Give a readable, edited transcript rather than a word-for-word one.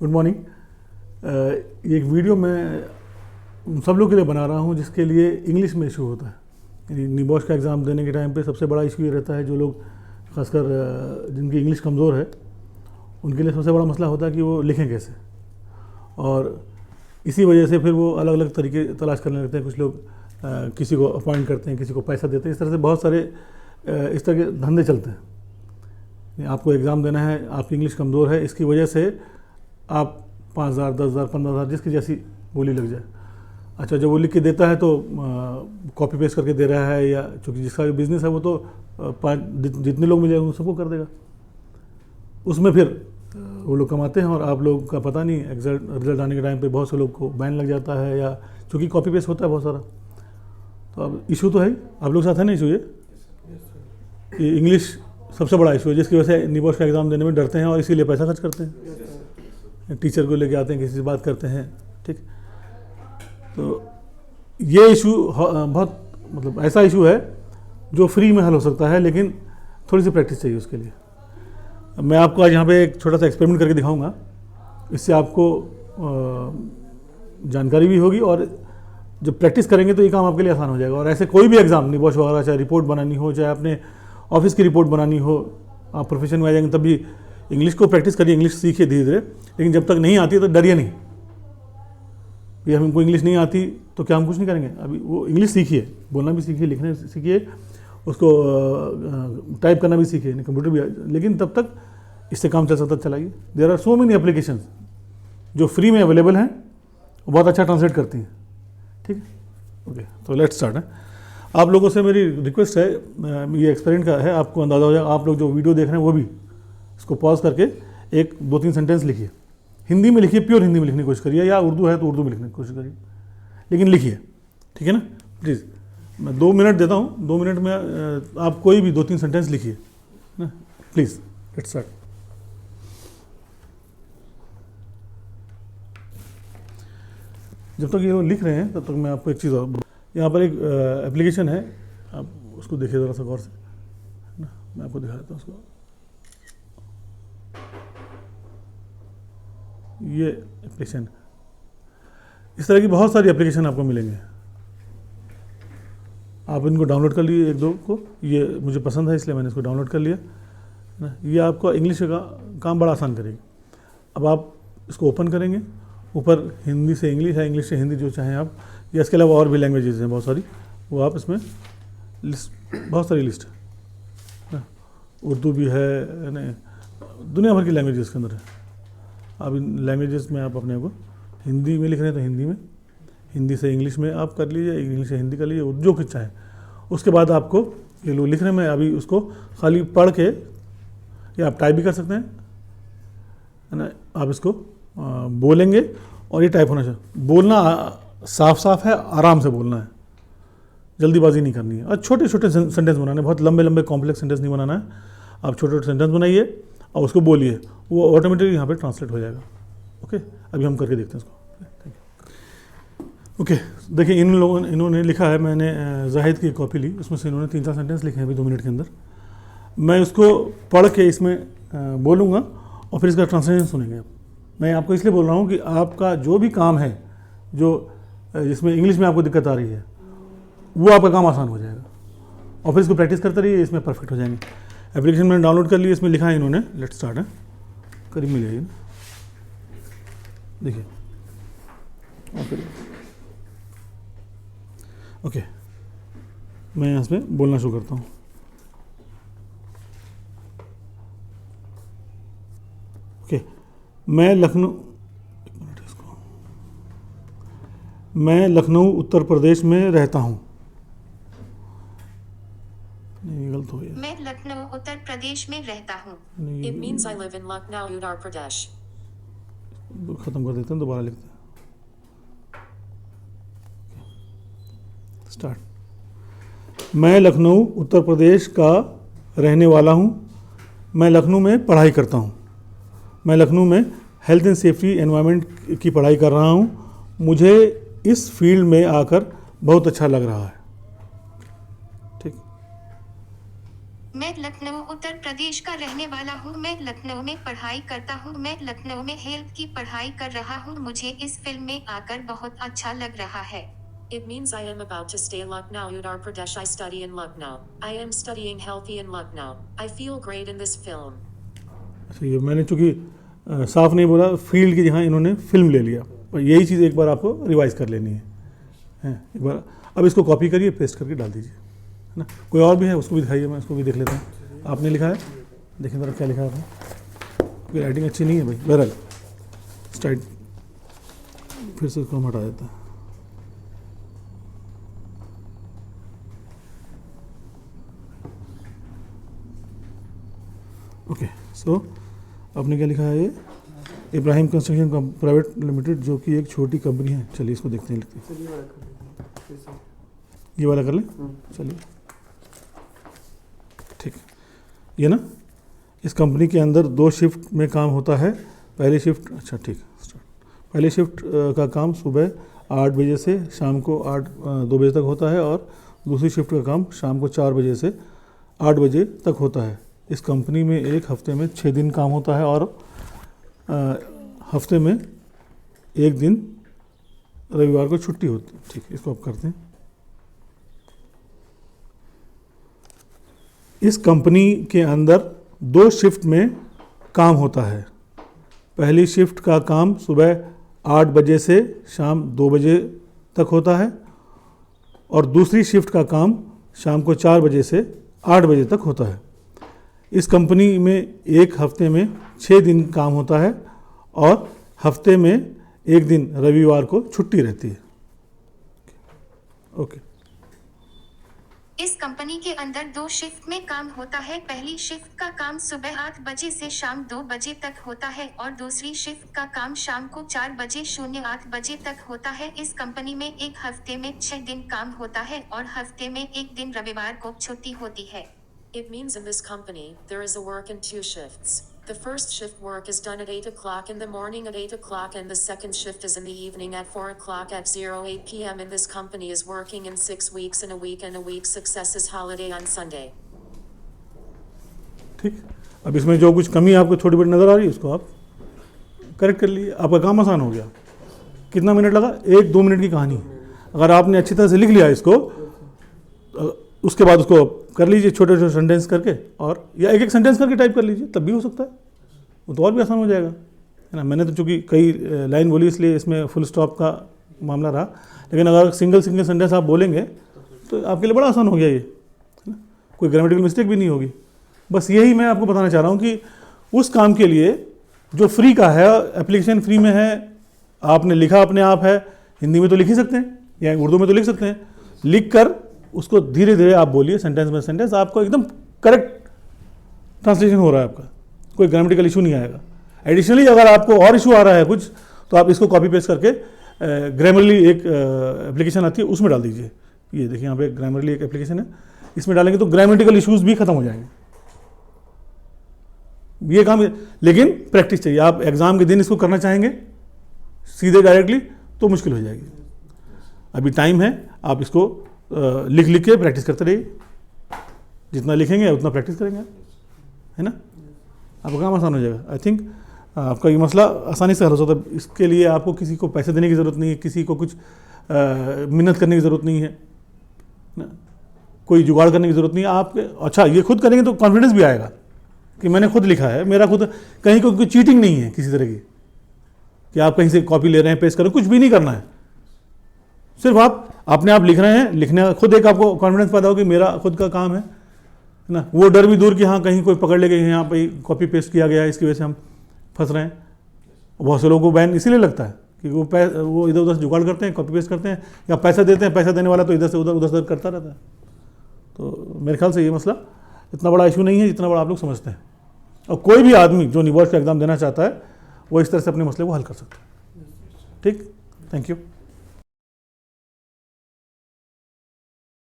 Good morning. ये एक video मैं सब लोग के लिए बना रहा हूँ जिसके लिए इंग्लिश में इशू होता है। यानी निबॉश का एग्ज़ाम देने के टाइम पे सबसे बड़ा इशू ये रहता है, जो लोग खासकर जिनकी इंग्लिश कमज़ोर है उनके लिए सबसे बड़ा मसला होता है कि वो लिखें कैसे। और इसी वजह से फिर वो अलग अलग तरीके तलाश करने लगते हैं। कुछ लोग किसी को अपॉइंट करते हैं, किसी को पैसा देते हैं। इस तरह से बहुत सारे इस तरह के धंधे चलते हैं। आपको एग्ज़ाम देना है, आपकी इंग्लिश कमज़ोर है, इसकी वजह से आप 5,000, 10,000, 15,000 जिसकी जैसी बोली लग जाए। अच्छा, जब वो लिख के देता है तो कॉपी पेस्ट करके दे रहा है, या चूँकि जिसका बिज़नेस है वो तो जितने लोग मिल जाएंगे उन सबको कर देगा। उसमें फिर वो लोग कमाते हैं और आप लोग का पता नहीं। रिजल्ट आने के टाइम पे बहुत से लोग को बैन लग जाता है, या चूँकि कॉपी पेस्ट होता है बहुत सारा। तो अब इशू तो है ही, आप लोग साथ है ना इशू ये इंग्लिश सबसे बड़ा इशू है, जिसकी वजह से निबॉश का एग्ज़ाम देने में डरते हैं और इसीलिए पैसा खर्च करते हैं। टीचर को लेके आते हैं, किसी से बात करते हैं। ठीक, तो ये इशू बहुत मतलब ऐसा इशू है जो फ्री में हल हो सकता है, लेकिन थोड़ी सी प्रैक्टिस चाहिए उसके लिए। मैं आपको आज यहाँ पे एक छोटा सा एक्सपेरिमेंट करके दिखाऊंगा। इससे आपको जानकारी भी होगी, और जब प्रैक्टिस करेंगे तो ये काम आपके लिए आसान हो जाएगा। और ऐसे कोई भी एग्ज़ाम निबॉश वगैरह, चाहे रिपोर्ट बनानी हो, चाहे अपने ऑफिस की रिपोर्ट बनानी हो, आप प्रोफेशन में आ जाएंगे तब भी इंग्लिश को प्रैक्टिस करिए, इंग्लिश सीखिए धीरे धीरे। लेकिन जब तक नहीं आती तो डरिए नहीं। ये हमको इंग्लिश नहीं आती तो क्या हम कुछ नहीं करेंगे? अभी वो इंग्लिश सीखिए, बोलना भी सीखिए, लिखना भी सीखिए, उसको टाइप करना भी सीखिए, कंप्यूटर भी। लेकिन तब तक इससे काम चल सकता चलाइए। There are so many applications जो फ्री में अवेलेबल हैं, बहुत अच्छा ट्रांसलेट करती हैं। ठीक है, ओके, तो लेट्स स्टार्ट है। आप लोगों से मेरी रिक्वेस्ट है, ये एक्सपेरिमेंट का है, आपको अंदाज़ा हो जाएगा। आप लोग जो वीडियो देख रहे हैं वो भी इसको पॉज करके एक 2-3 सेंटेंस लिखिए। हिंदी में लिखिए, प्योर हिंदी में लिखने की कोशिश करिए, या उर्दू है तो उर्दू में लिखने की कोशिश करिए, लेकिन लिखिए। ठीक है ना? प्लीज़, मैं 2 मिनट देता हूँ। 2 मिनट में आप कोई भी 2-3 सेंटेंस लिखिए ना, प्लीज़। Let's start. जब तक ये लिख रहे हैं तब तक मैं आपको एक चीज़ और, यहाँ पर एक एप्लीकेशन है, आप उसको देखिए ज़रा सा गौर से ना, मैं आपको दिखा देता हूँ उसको। ये एप्लीकेशन, इस तरह की बहुत सारी एप्लीकेशन आपको मिलेंगे। आप इनको डाउनलोड कर लिए, 1-2 को। ये मुझे पसंद है इसलिए मैंने इसको डाउनलोड कर लिया ना। ये आपको इंग्लिश का काम बड़ा आसान करेगी। अब आप इसको ओपन करेंगे, ऊपर हिंदी से इंग्लिश है, इंग्लिश से हिंदी, जो चाहें आप। या इसके अलावा और भी लैंग्वेजेस हैं बहुत सारी, वो आप इसमें लिस्ट, बहुत सारी लिस्ट है। उर्दू भी है ना, दुनिया भर की लैंग्वेजेस के अंदर है। अब इन लैंग्वेजेस में आप अपने को हिंदी में लिख रहे हैं तो हिंदी में, हिंदी से इंग्लिश में आप कर लीजिए, इंग्लिश से हिंदी कर लीजिए, जो कुछ चाहें। उसके बाद आपको ये लोग लिख रहे हैं, मैं अभी उसको खाली पढ़ के, या आप टाइप भी कर सकते हैं, है ना। आप इसको बोलेंगे और ये टाइप होना चाहिए। बोलना साफ साफ है, आराम से बोलना है, जल्दीबाजी नहीं करनी है। और छोटे छोटे सेंटेंस बनाने, बहुत लंबे लंबे कॉम्प्लेक्स सेंटेंस नहीं बनाना है। आप छोटे छोटे सेंटेंस बनाइए और उसको बोलिए, वो ऑटोमेटिकली यहाँ पे ट्रांसलेट हो जाएगा। ओके, अभी हम करके देखते हैं इसको। ओके, देखिए इन्होंने लिखा है, मैंने जाहिद की कॉपी ली, उसमें से इन्होंने 3-4 सेंटेंस लिखे हैं अभी 2 मिनट के अंदर। मैं उसको पढ़ के इसमें बोलूँगा और फिर इसका ट्रांसलेशन सुनेंगे आप। मैं आपको इसलिए बोल रहा हूँ कि आपका जो भी काम है, जो जिसमें इंग्लिश में आपको दिक्कत आ रही है, वो आपका काम आसान हो जाएगा। और फिर इसको प्रैक्टिस करते रहिए, इसमें परफेक्ट हो जाएंगे। एप्लीकेशन मैंने डाउनलोड कर लिया, इसमें लिखा है इन्होंने, लेट्स स्टार्ट है, करीब मिल जाएगी, देखिए। ओके, मैं यहाँ से बोलना शुरू करता हूँ। ओके, मैं लखनऊ उत्तर प्रदेश में रहता हूँ। नहीं, गलत हो गया। मैं लखनऊ उत्तर प्रदेश में रहता हूँ। It means I live in Lucknow, Uttar Pradesh. खत्म कर देते हैं, दोबारा लिखते हैं। स्टार्ट। मैं लखनऊ उत्तर प्रदेश का रहने वाला हूँ। मैं लखनऊ में पढ़ाई करता हूँ। मैं लखनऊ में हेल्थ एंड सेफ्टी एनवायरनमेंट की पढ़ाई कर रहा हूँ। मुझे इस फील्ड में आकर बहुत अच्छा लग रहा है। ठीक, मैं लखनऊ उत्तर प्रदेश का रहने वाला हूँ। मैं लखनऊ में पढ़ाई करता हूँ। मैं लखनऊ में हेल्थ की पढ़ाई कर रहा हूँ। मुझे इस फिल्म में आकर बहुत अच्छा लग रहा है। It means I am about to stay Lucknow, Uttar Pradesh. I study in Lucknow. I am studying healthy in Lucknow. I feel great in this film. अच्छा, ये मैंने चूँकि साफ नहीं बोला, फील्ड की जहाँ इन्होंने फिल्म ले लिया, और यही चीज़ एक बार आपको रिवाइज कर लेनी है एक बार। अब इसको कॉपी करिए, पेस्ट करके डाल दीजिए, है ना। कोई और भी है, उसको भी दिखाइए, मैं उसको भी देख लेता हूँ। आपने लिखा है, देखिए ज़रा क्या लिखा है आपने। कोई राइटिंग अच्छी नहीं है भाई, बहरहाल स्टाइल फिर से उसको हम हटा देते हैं। ओके, सो आपने क्या लिखा है, ये इब्राहिम कंस्ट्रक्शन प्राइवेट लिमिटेड, जो कि एक छोटी कंपनी है। चलिए इसको देखते हैं, लिखते हैं। ये वाला कर लें, चलिए ठीक। ये ना, इस कंपनी के अंदर 2 शिफ्ट में काम होता है। पहली शिफ्ट, अच्छा ठीक, पहली शिफ्ट का काम सुबह 8 बजे से शाम को 2 बजे तक होता है, और दूसरी शिफ्ट का काम शाम को 4 बजे से 8 बजे तक होता है। इस कंपनी में एक हफ्ते में 6 दिन काम होता है, और हफ्ते में 1 दिन रविवार को छुट्टी होती है। ठीक, इसको आप करते हैं। इस कंपनी के अंदर 2 शिफ्ट में काम होता है। पहली शिफ्ट का काम सुबह 8 बजे से शाम 2 बजे तक होता है, और दूसरी शिफ्ट का काम शाम को 4 बजे से 8 बजे तक होता है। इस कंपनी में एक हफ्ते में 6 दिन काम होता है, और हफ्ते में 1 दिन रविवार को छुट्टी रहती है। ओके। इस कंपनी के अंदर 2 शिफ्ट में काम होता है। पहली शिफ्ट का काम सुबह 8 बजे से शाम 2 बजे तक होता है, और दूसरी शिफ्ट का काम शाम को 4 बजे 08 बजे तक होता है। इस कंपनी में एक हफ्ते में 6 दिन काम होता है, और हफ्ते में 1 दिन रविवार को छुट्टी होती है। It means in this company, there is a work in 2 shifts. The first shift work is done at 8 o'clock in the morning at 8 o'clock, and the second shift is in the evening at 4 o'clock at 08 p.m. And this company is working in 6 weeks in a week, and a week's success is holiday on Sunday. ठीक, अब इसमें जो कुछ कमी आपको थोड़ी बड़ी नज़र आ रही है, उसको आप करेक्ट कर लिए, आपका काम आसान हो गया। कितना मिनट लगा? 1-2 मिनट की कहानी। अगर आपने अच्छी तरह से लिख लिया इसको, उसके बाद उसको कर लीजिए छोटे छोटे सेंटेंस करके, और या एक सेंटेंस करके टाइप कर लीजिए, तब भी हो सकता है, वो तो और भी आसान हो जाएगा, है ना। मैंने तो चूँकि कई लाइन बोली, इसलिए इसमें फुल स्टॉप का मामला रहा, लेकिन अगर सिंगल सेंटेंस आप बोलेंगे तो आपके लिए बड़ा आसान हो गया ये, है ना। कोई ग्रामेटिकल मिस्टेक भी नहीं होगी। बस यही मैं आपको बताना चाह रहा हूँ कि उस काम के लिए जो फ्री का है, एप्लीकेशन फ्री में है, आपने लिखा अपने आप है, हिंदी में तो लिख ही सकते हैं या उर्दू में तो लिख सकते हैं, लिख कर उसको धीरे धीरे आप बोलिए, सेंटेंस बाय सेंटेंस, आपको एकदम करेक्ट ट्रांसलेशन हो रहा है, आपका कोई ग्रामेटिकल इशू नहीं आएगा। एडिशनली अगर आपको और इशू आ रहा है कुछ, तो आप इसको कॉपी पेस्ट करके ग्रामरली एक एप्लीकेशन आती है, उसमें डाल दीजिए। ये देखिए यहाँ पे ग्रामरली एक एप्लीकेशन है, इसमें डालेंगे तो ग्रामेटिकल इश्यूज भी खत्म हो जाएंगे। ये काम, लेकिन प्रैक्टिस चाहिए। आप एग्जाम के दिन इसको करना चाहेंगे सीधे डायरेक्टली तो मुश्किल हो जाएगी। अभी टाइम है, आप इसको लिख लिख के प्रैक्टिस करते रहिए, जितना लिखेंगे उतना प्रैक्टिस करेंगे, है ना। आपका काम आसान हो जाएगा। आई थिंक आपका ये मसला आसानी से हल हो सकता है। इसके लिए आपको किसी को पैसे देने की ज़रूरत नहीं है, किसी को कुछ मेहनत करने की ज़रूरत नहीं है ना, कोई जुगाड़ करने की ज़रूरत नहीं है। आप अच्छा ये खुद करेंगे तो कॉन्फिडेंस भी आएगा कि मैंने खुद लिखा है, मेरा खुद, कहीं कोई चीटिंग नहीं है किसी तरह की, कि आप कहीं से कॉपी ले रहे हैं, पेस्ट कर रहे हैं, कुछ भी नहीं करना है। सिर्फ आप अपने आप लिख रहे हैं, लिखने का खुद एक आपको कॉन्फिडेंस पैदा हो कि मेरा खुद का काम है ना। वो डर भी दूर कि हाँ कहीं कोई पकड़ लेगा, यहाँ पे कॉपी पेस्ट किया गया है, इसकी वजह से हम फंस रहे हैं। बहुत से लोगों को बैन इसीलिए लगता है कि वो इधर उधर से जुगाड़ करते हैं, कॉपी पेस्ट करते हैं, या पैसा देते हैं, पैसा देने वाला तो इधर से उधर करता रहता है। तो मेरे ख्याल से ये मसला इतना बड़ा इशू नहीं है जितना बड़ा आप लोग समझते हैं। और कोई भी आदमी जो निबॉश का एग्ज़ाम देना चाहता है वो इस तरह से अपने मसले को हल कर सकता है। ठीक, थैंक यू।